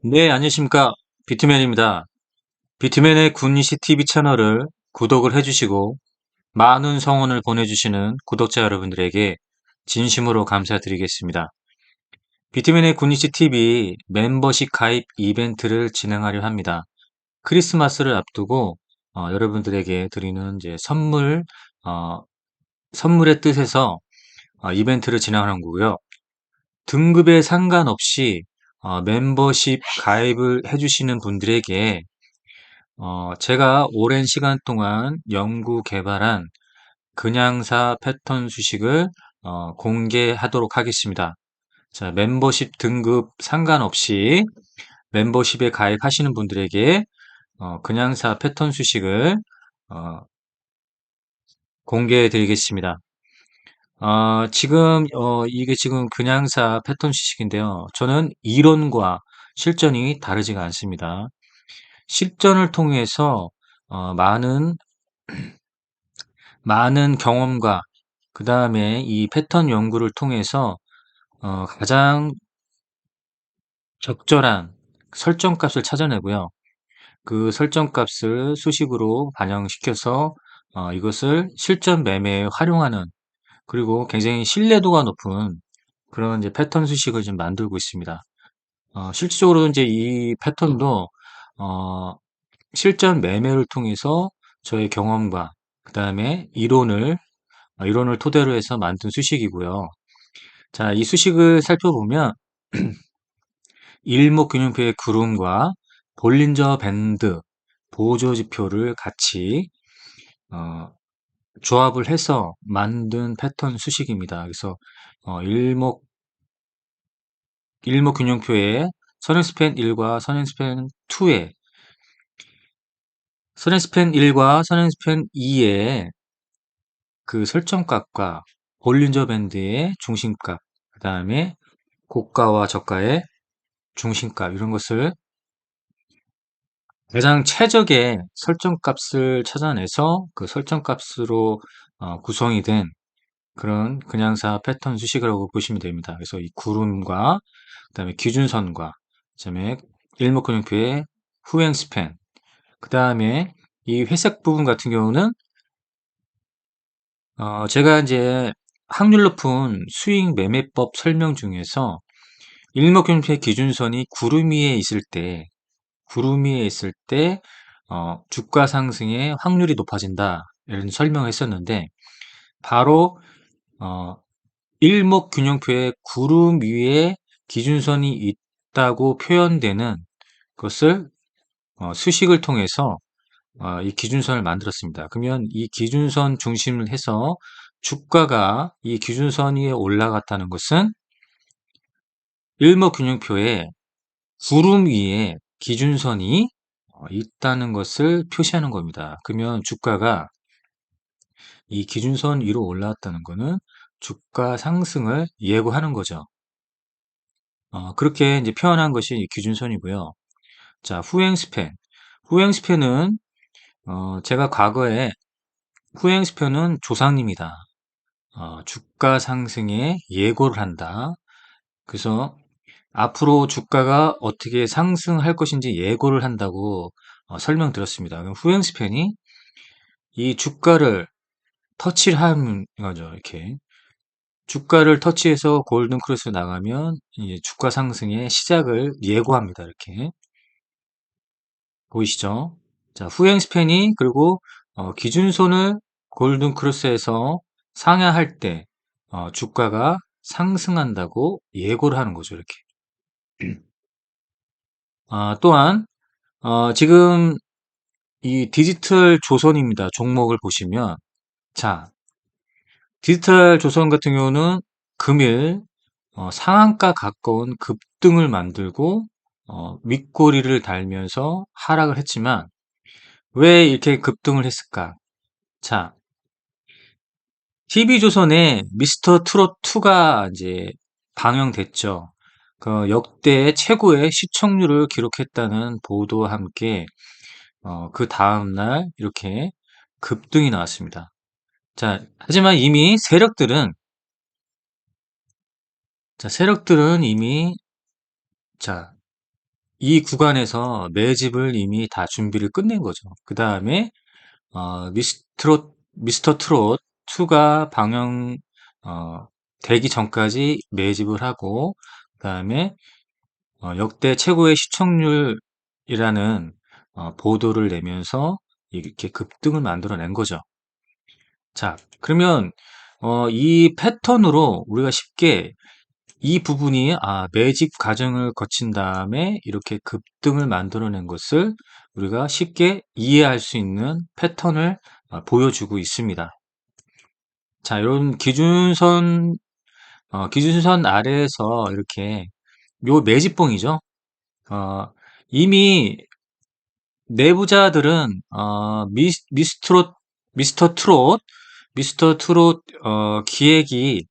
네, 안녕하십니까. 비트맨입니다. 비트맨의 군니시 TV 채널을 구독을 해주시고 많은 성원을 보내주시는 구독자 여러분들에게 진심으로 감사드리겠습니다. 비트맨의 군니시 TV 멤버십 가입 이벤트를 진행하려 합니다. 크리스마스를 앞두고 여러분들에게 드리는 이제 어, 선물의 뜻에서 이벤트를 진행하는 거고요. 등급에 상관없이 멤버십 가입을 해주시는 분들에게 제가 오랜 시간 동안 연구 개발한 그냥사 패턴 수식을 공개하도록 하겠습니다. 자, 멤버십 등급 상관없이 멤버십에 가입하시는 분들에게 그냥사 패턴 수식을 어, 공개해 드리겠습니다. 이게 지금 그냥사 패턴 수식인데요. 저는 이론과 실전이 다르지가 않습니다. 실전을 통해서 많은 경험과 그 다음에 이 패턴 연구를 통해서 가장 적절한 설정값을 찾아내고요. 그 설정값을 수식으로 반영시켜서 이것을 실전 매매에 활용하는, 그리고 굉장히 신뢰도가 높은 그런 이제 패턴 수식을 좀 만들고 있습니다. 실질적으로 이제 이 패턴도 어, 실전 매매를 통해서 저의 경험과 그 다음에 이론을 토대로 해서 만든 수식이고요. 자, 이 수식을 살펴보면 일목균형표의 구름과 볼린저 밴드 보조지표를 같이 어, 조합을 해서 만든 패턴 수식입니다. 그래서 어, 일목 일목균형표의 선행스팬 1과 선행스팬 2의 선행스팬 1과 선행스팬 2의 그 설정값과 볼린저 밴드의 중심값, 그 다음에 고가와 저가의 중심값, 이런 것을 가장 최적의 설정값을 찾아내서 그 설정값으로 구성이 된 그런 그냥사 패턴 수식이라고 보시면 됩니다. 그래서 이 구름과 그다음에 기준선과 그다음에 일목균형표의 후행 스팬, 그다음에 이 회색 부분 같은 경우는 제가 이제 확률 높은 수익 매매법 설명 중에서 일목균표의 기준선이 구름 위에 있을 때, 주가 상승의 확률이 높아진다, 이런 설명을 했었는데, 바로, 어, 일목균형표의 구름 위에 기준선이 있다고 표현되는 것을, 수식을 통해서, 이 기준선을 만들었습니다. 그러면 이 기준선 중심을 해서 주가가 이 기준선 위에 올라갔다는 것은 일목균형표의 구름 위에 기준선이 있다는 것을 표시하는 겁니다. 그러면 주가가 이 기준선 위로 올라왔다는 것은 주가 상승을 예고하는 거죠. 그렇게 이제 표현한 것이 이 기준선이고요. 자, 후행 스팬. 후행 스팬은 제가 과거에 후행 스팬은 조상님이다. 주가 상승에 예고를 한다. 그래서 앞으로 주가가 어떻게 상승할 것인지 예고를 한다고 설명드렸습니다. 그럼 후행 스팬이 이 주가를 터치를 하는 거죠. 이렇게 주가를 터치해서 골든 크로스 나가면 이제 주가 상승의 시작을 예고합니다. 이렇게 보이시죠? 자, 후행 스팬이 그리고 기준선을 골든 크로스에서 상향할 때 주가가 상승한다고 예고를 하는 거죠. 이렇게. 또한 지금 이 디지털 조선입니다. 종목을 보시면, 자, 디지털 조선 같은 경우는 금일 상한가 가까운 급등을 만들고 윗꼬리를 달면서 하락을 했지만, 왜 이렇게 급등을 했을까? 자, TV조선에 미스터 트롯 2가 이제 방영됐죠. 그 역대 최고의 시청률을 기록했다는 보도와 함께 그 다음날 이렇게 급등이 나왔습니다. 자, 하지만 이미 세력들은 이미, 자, 이 구간에서 매집을 이미 다 준비를 끝낸 거죠. 그 다음에 미스터 트롯 2가 방영 되기 전까지 매집을 하고, 그 다음에 역대 최고의 시청률이라는 보도를 내면서 이렇게 급등을 만들어낸 거죠. 자, 그러면 이 패턴으로 우리가 쉽게 이 부분이 매집 과정을 거친 다음에 이렇게 급등을 만들어낸 것을 우리가 쉽게 이해할 수 있는 패턴을 보여주고 있습니다. 자, 이런 기준선 아래에서 이렇게 요 매집봉이죠. 어, 이미 내부자들은 미스터 트롯, 기획이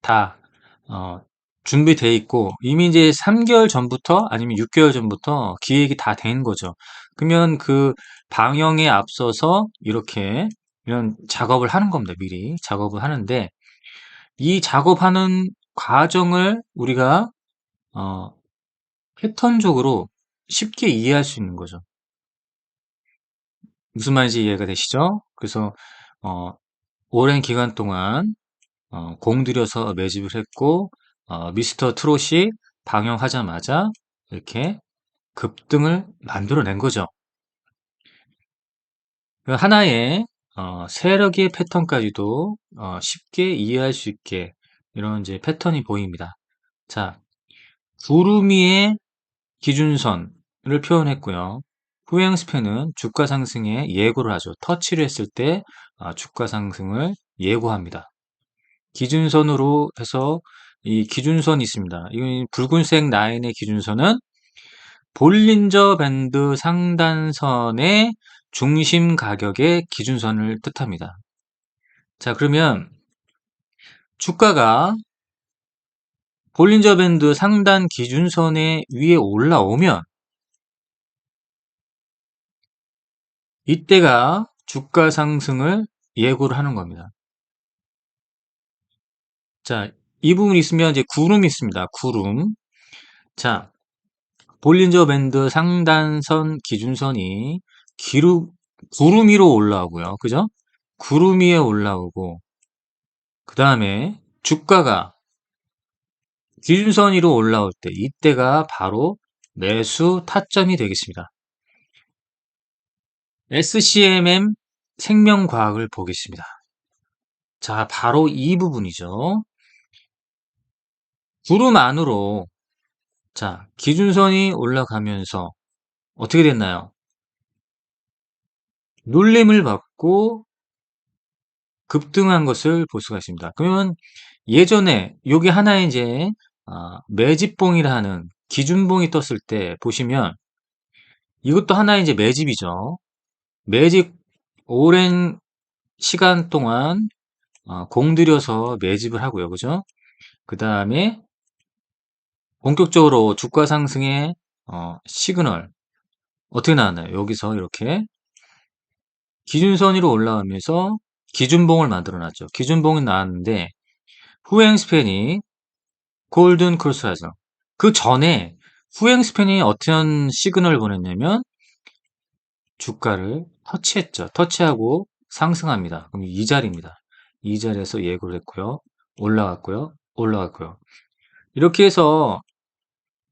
다 준비돼 있고, 이미 이제 3개월 전부터 아니면 6개월 전부터 기획이 다 된 거죠. 그러면 그 방영에 앞서서 이렇게 이런 작업을 하는 겁니다. 미리 작업을 하는데, 이 작업하는 과정을 우리가 어, 패턴적으로 쉽게 이해할 수 있는 거죠. 무슨 말인지 이해가 되시죠? 그래서 어, 오랜 기간 동안 공들여서 매집을 했고, 미스터 트롯이 방영하자마자 이렇게 급등을 만들어낸 거죠. 그 하나의 세력의 패턴까지도 쉽게 이해할 수 있게 이런 이제 패턴이 보입니다. 자, 구름 위의 기준선을 표현했고요. 후행 스팬은 주가 상승에 예고를 하죠. 터치를 했을 때 주가 상승을 예고합니다. 기준선으로 해서 이 기준선이 있습니다. 이 붉은색 라인의 기준선은 볼린저 밴드 상단선의 중심 가격의 기준선을 뜻합니다. 자, 그러면 주가가 볼린저 밴드 상단 기준선의 위에 올라오면 이때가 주가 상승을 예고를 하는 겁니다. 자, 이 부분이 있으면 이제 구름이 있습니다. 구름. 자, 볼린저 밴드 상단선 기준선이 구름 위로 올라오고요. 그죠? 구름 위에 올라오고, 그 다음에 주가가 기준선 위로 올라올 때, 이때가 바로 매수 타점이 되겠습니다. SCMM 생명과학을 보겠습니다. 자, 바로 이 부분이죠. 구름 안으로, 자, 기준선이 올라가면서 어떻게 됐나요? 눌림을 받고 급등한 것을 볼 수가 있습니다. 그러면 예전에 요게 하나의 이제 매집봉이라는 기준봉이 떴을 때 보시면 이것도 하나의 이제 매집이죠. 매집 오랜 시간 동안 공들여서 매집을 하고요. 그죠? 그 다음에 본격적으로 주가 상승의 시그널 어떻게 나왔나요? 여기서 이렇게 기준선 위로 올라오면서 기준봉을 만들어 놨죠. 기준봉이 나왔는데 후행 스팬이 골든 크로스라이저. 그 전에 후행 스팬이 어떤 시그널을 보냈냐면 주가를 터치했죠. 터치하고 상승합니다. 그럼 이 자리입니다. 이 자리에서 예고를 했고요. 올라갔고요. 올라갔고요. 이렇게 해서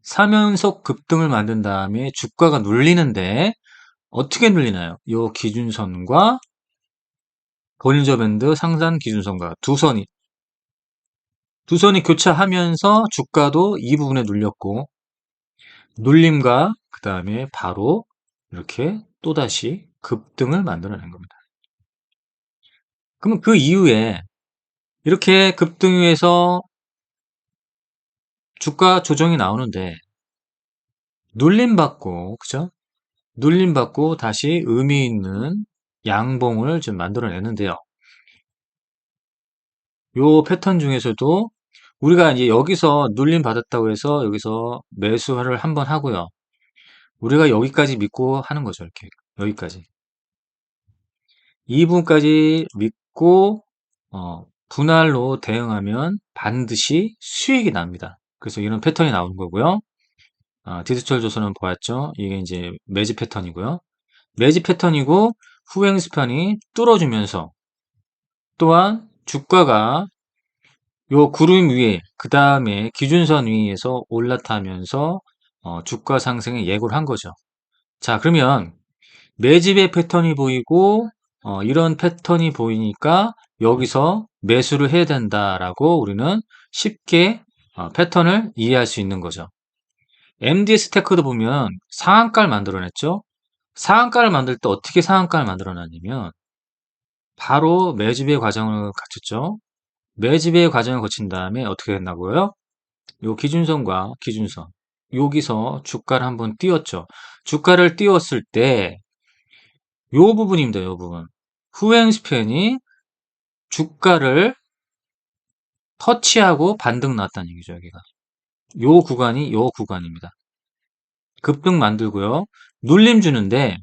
3연속 급등을 만든 다음에 주가가 눌리는데 어떻게 눌리나요? 이 기준선과 볼린저 밴드 상단 기준선과 두 선이 교차하면서 주가도 이 부분에 눌렸고, 눌림과 그 다음에 바로 이렇게 또다시 급등을 만들어낸 겁니다. 그러면 그 이후에 이렇게 급등해서 주가 조정이 나오는데 눌림받고, 그죠? 눌림받고 다시 의미 있는 양봉을 좀 만들어내는데요. 요 패턴 중에서도 우리가 이제 여기서 눌림 받았다고 해서 여기서 매수를 한번 하고요. 우리가 여기까지 믿고 하는 거죠. 이렇게 여기까지. 이 부분까지 믿고 분할로 대응하면 반드시 수익이 납니다. 그래서 이런 패턴이 나오는 거고요. 디지털 조선은 보았죠? 이게 이제 매집 패턴이고요. 매집 패턴이고 후행스판이 뚫어주면서 또한 주가가 요 구름 위에 그 다음에 기준선 위에서 올라타면서 주가 상승에 예고를 한 거죠. 자, 그러면 매집의 패턴이 보이고 이런 패턴이 보이니까 여기서 매수를 해야 된다라고 우리는 쉽게 패턴을 이해할 수 있는 거죠. MDS 테크도 보면 상한가를 만들어냈죠. 상한가를 만들 때 어떻게 상한가를 만들어놨냐면 바로 매집의 과정을 갖췄죠. 매집의 과정을 거친 다음에 어떻게 됐나고요? 요 기준선과 기준선 여기서 주가를 한번 띄웠죠. 주가를 띄웠을 때 요 부분입니다. 요 부분. 후행 스팬이 주가를 터치하고 반등 나왔다는 얘기죠. 여기가. 요 구간이 요 구간입니다. 급등 만들고요. 눌림 주는데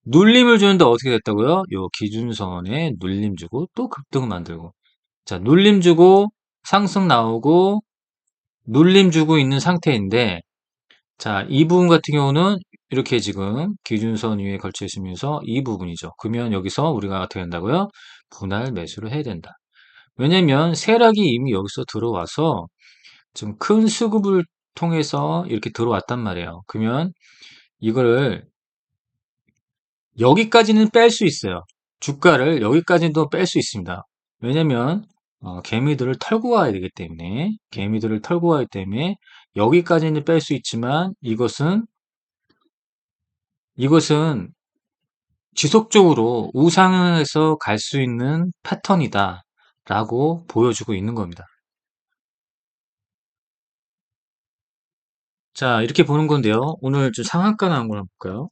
눌림을 주는데 어떻게 됐다고요? 요 기준선에 눌림 주고 또 급등 만들고. 자, 눌림 주고 상승 나오고 눌림 주고 있는 상태인데 자, 이 부분 같은 경우는 이렇게 지금 기준선 위에 걸쳐 있으면서 이 부분이죠. 그러면 여기서 우리가 어떻게 한다고요? 분할 매수를 해야 된다. 왜냐면 세력이 이미 여기서 들어와서 좀 큰 수급을 통해서 이렇게 들어왔단 말이에요. 그러면 이거를 여기까지는 뺄 수 있어요. 주가를 여기까지도 뺄 수 있습니다. 왜냐면 개미들을 털고 와야 되기 때문에 개미들을 털고 와야 때문에 여기까지는 뺄 수 있지만 이것은 지속적으로 우상향해서 갈 수 있는 패턴이다 라고 보여주고 있는 겁니다. 자, 이렇게 보는 건데요. 오늘 좀 상한가 나온 걸 한번 볼까요?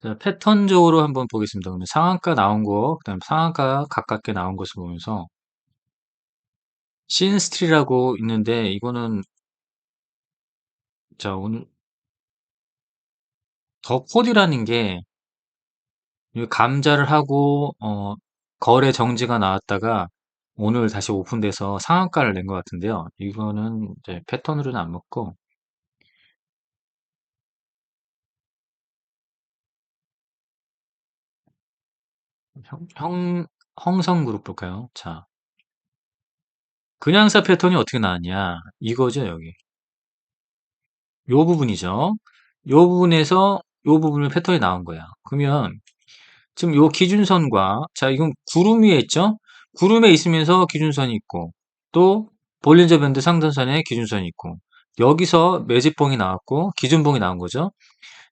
자, 패턴적으로 한번 보겠습니다. 그러면 상한가 나온 거, 그다음 상한가 가깝게 나온 것을 보면서 신스트리라고 있는데 이거는 자, 오늘 더 코디라는 게 감자를 하고 거래 정지가 나왔다가 오늘 다시 오픈돼서 상한가를 낸 것 같은데요. 이거는 이제 패턴으로는 안 먹고 형, 형, 성그룹 볼까요? 자, 그냥사 패턴이 어떻게 나왔냐? 이거죠, 여기. 요 부분이죠. 요 부분에서 요 부분을 패턴이 나온 거야. 그러면 지금 요 기준선과 자, 이건 구름 위에 있죠? 구름에 있으면서 기준선이 있고 또 볼린저 밴드 상단선에 기준선이 있고 여기서 매집봉이 나왔고 기준봉이 나온 거죠.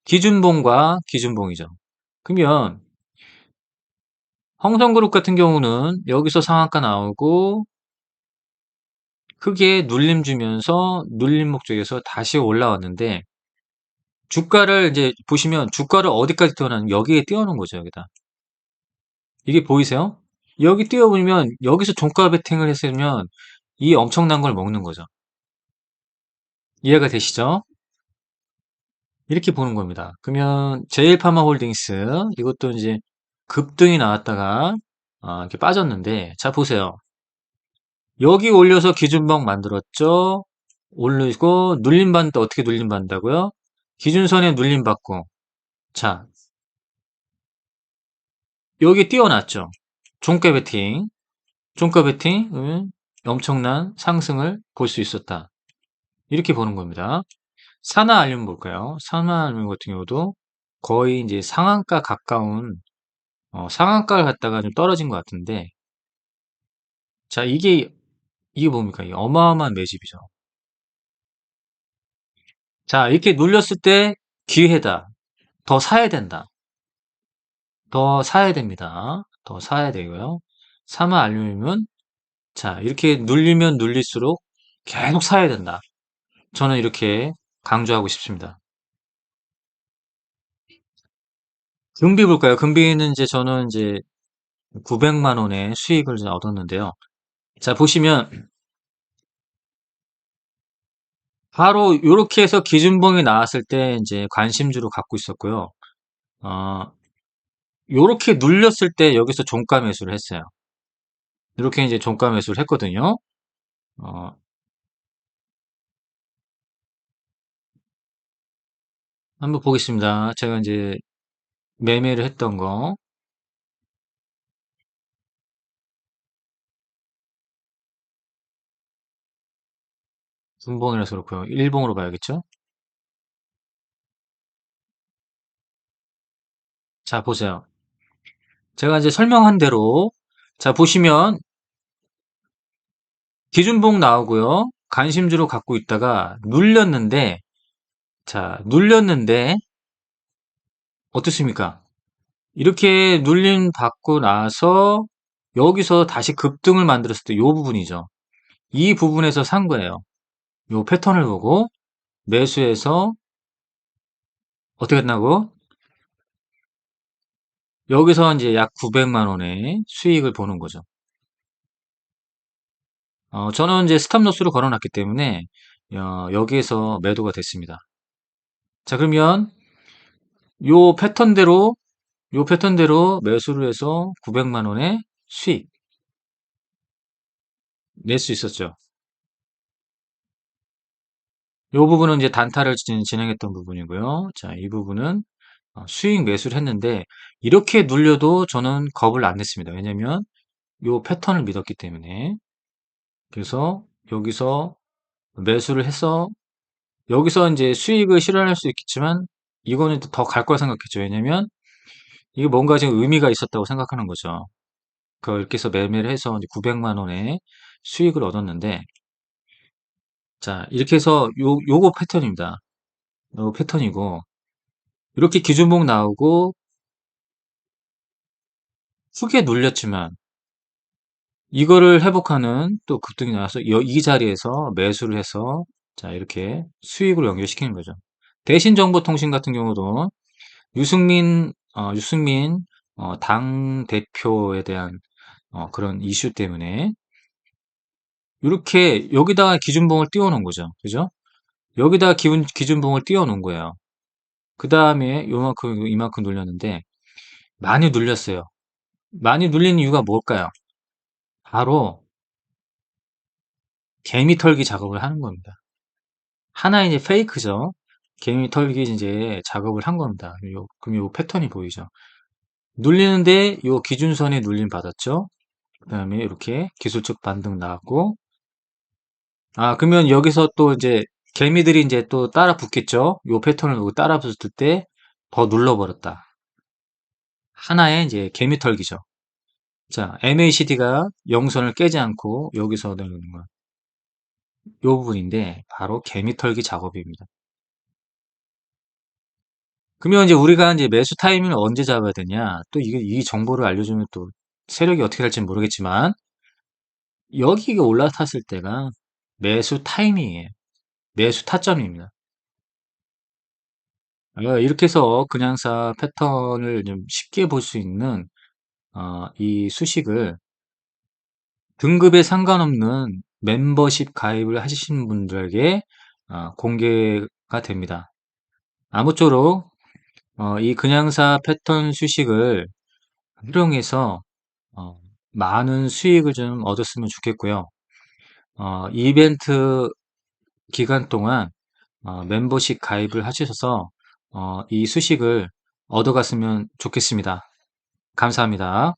기준봉과 기준봉이죠. 그러면 홍성그룹 같은 경우는 여기서 상한가 나오고 크게 눌림 주면서 눌림 목적에서 다시 올라왔는데 주가를 이제 보시면 주가를 어디까지 띄워놨는 여기에 띄워놓은 거죠. 여기다. 이게 보이세요? 여기 띄워보면 여기서 종가 베팅을 했으면 이 엄청난 걸 먹는 거죠. 이해가 되시죠? 이렇게 보는 겁니다. 그러면 제일파마홀딩스 이것도 이제 급등이 나왔다가 이렇게 빠졌는데 자 보세요. 여기 올려서 기준봉 만들었죠. 올리고 눌림받는데 어떻게 눌림받는다고요? 기준선에 눌림받고 자 여기 띄워놨죠. 종가 베팅 종가 베팅 엄청난 상승을 볼 수 있었다. 이렇게 보는 겁니다. 산하 알륨 볼까요? 산하 알륨 같은 경우도 거의 이제 상한가 가까운 상한가를 갖다가 좀 떨어진 것 같은데 자 이게 뭡니까? 이게 어마어마한 매집이죠. 자 이렇게 눌렸을 때 기회다. 더 사야 된다. 더 사야 됩니다. 더 사야 되고요. 산화 알루미늄은 자 이렇게 눌리면 눌릴수록 계속 사야 된다. 저는 이렇게 강조하고 싶습니다. 금비 볼까요? 금비는 이제 저는 이제 900만 원의 수익을 이제 얻었는데요. 자 보시면 바로 이렇게 해서 기준봉이 나왔을 때 이제 관심주로 갖고 있었고요. 어, 요렇게 눌렸을 때 여기서 종가 매수를 했어요. 이렇게 이제 종가 매수를 했거든요. 어, 한번 보겠습니다. 제가 이제 매매를 했던 거. 분봉이라서 그렇고요. 일봉으로 봐야겠죠? 자, 보세요. 제가 이제 설명한 대로, 자, 보시면 기준봉 나오고요. 관심주로 갖고 있다가 눌렸는데, 자, 눌렸는데, 어떻습니까? 이렇게 눌림 받고 나서 여기서 다시 급등을 만들었을 때 이 부분이죠. 이 부분에서 산 거예요. 이 패턴을 보고 매수해서 어떻게 했나고? 여기서 이제 약 900만 원의 수익을 보는 거죠. 저는 이제 스탑로스로 걸어놨기 때문에 여기에서 매도가 됐습니다. 자, 그러면 요 패턴대로 요 패턴대로 매수를 해서 900만 원의 수익 낼 수 있었죠. 요 부분은 이제 단타를 진행했던 부분이고요. 자, 이 부분은 수익 매수를 했는데 이렇게 눌려도 저는 겁을 안 냈습니다. 왜냐면 요 패턴을 믿었기 때문에. 그래서 여기서 매수를 해서 여기서 이제 수익을 실현할 수 있겠지만 이거는 더 갈 거라 생각했죠. 왜냐면 이게 뭔가 지금 의미가 있었다고 생각하는 거죠. 이렇게 해서 매매를 해서 이제 900만 원의 수익을 얻었는데 자, 이렇게 해서 요거 패턴입니다. 요 패턴이고 이렇게 기준봉 나오고 크게 눌렸지만 이거를 회복하는 또 급등이 나와서 이 자리에서 매수를 해서 자, 이렇게 수익으로 연결시키는 거죠. 대신정보통신 같은 경우도 유승민 당 대표에 대한 그런 이슈 때문에 이렇게 여기다가 기준봉을 띄워놓은 거죠. 그죠? 여기다가 기준봉을 띄워놓은 거예요. 그 다음에 요만큼 이만큼 눌렸는데 많이 눌렸어요. 많이 눌린 이유가 뭘까요? 바로 개미 털기 작업을 하는 겁니다. 하나의 이제 페이크죠. 개미 털기 이제 작업을 한 겁니다. 그럼 요 패턴이 보이죠. 눌리는데 요 기준선에 눌림 받았죠. 그 다음에 이렇게 기술적 반등 나왔고, 그러면 여기서 또 이제 개미들이 이제 또 따라 붙겠죠. 요 패턴을 보고 따라 붙을 때 더 눌러버렸다. 하나의 이제 개미 털기죠. 자, MACD가 영선을 깨지 않고 여기서 내려오는 거. 요 부분인데 바로 개미 털기 작업입니다. 그러면 이제 우리가 이제 매수 타이밍을 언제 잡아야 되냐? 또 이 정보를 알려주면 또 세력이 어떻게 될지는 모르겠지만 여기가 올라탔을 때가 매수 타이밍이에요. 매수 타점입니다. 이렇게 해서 그냥사 패턴을 좀 쉽게 볼 수 있는 이 수식을 등급에 상관없는 멤버십 가입을 하시는 분들에게 공개가 됩니다. 아무쪼록 이 그냥사 패턴 수식을 활용해서 어, 많은 수익을 좀 얻었으면 좋겠고요. 이벤트 기간 동안 멤버십 가입을 하셔서 이 수식을 얻어갔으면 좋겠습니다. 감사합니다.